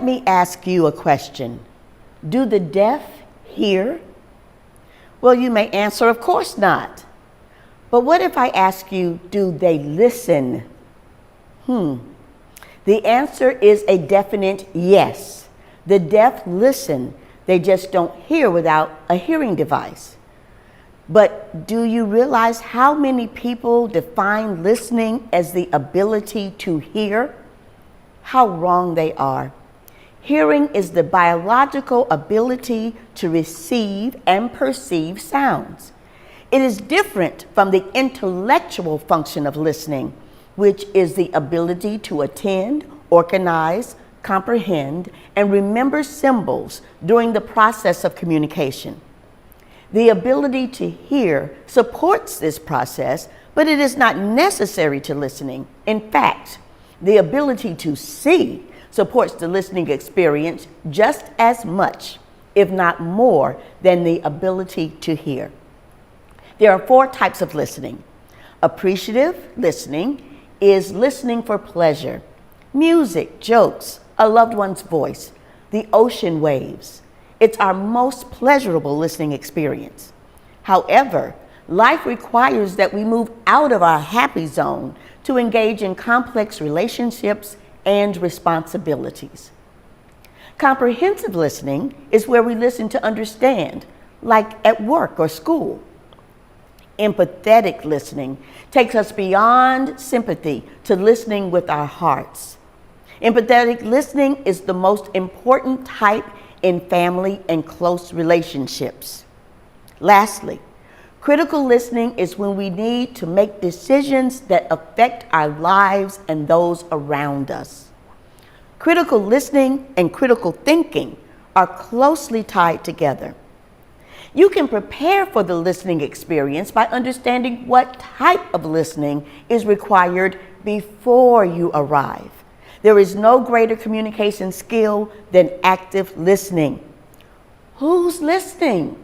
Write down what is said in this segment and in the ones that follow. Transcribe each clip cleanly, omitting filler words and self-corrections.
me ask you a question. Do the deaf hear? Well, you may answer, of course not. But what if I ask you, do they listen? The answer is a definite yes. The deaf listen. They just don't hear without a hearing device. But do you realize how many people define listening as the ability to hear? How wrong they are. Hearing is the biological ability to receive and perceive sounds. It is different from the intellectual function of listening, which is the ability to attend, organize, comprehend, and remember symbols during the process of communication. The ability to hear supports this process, but it is not necessary to listening. In fact, the ability to see supports the listening experience just as much, if not more, than the ability to hear. There are 4 types of listening. Appreciative listening is listening for pleasure. Music, jokes, a loved one's voice, the ocean waves. It's our most pleasurable listening experience. However, life requires that we move out of our happy zone to engage in complex relationships and responsibilities. Comprehensive listening is where we listen to understand, like at work or school. Empathetic listening takes us beyond sympathy to listening with our hearts. Empathetic listening is the most important type in family and close relationships. Lastly, critical listening is when we need to make decisions that affect our lives and those around us. Critical listening and critical thinking are closely tied together. You can prepare for the listening experience by understanding what type of listening is required before you arrive. There is no greater communication skill than active listening. Who's listening?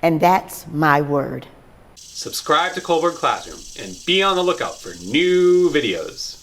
And that's my word. Subscribe to Colburn Classroom and be on the lookout for new videos.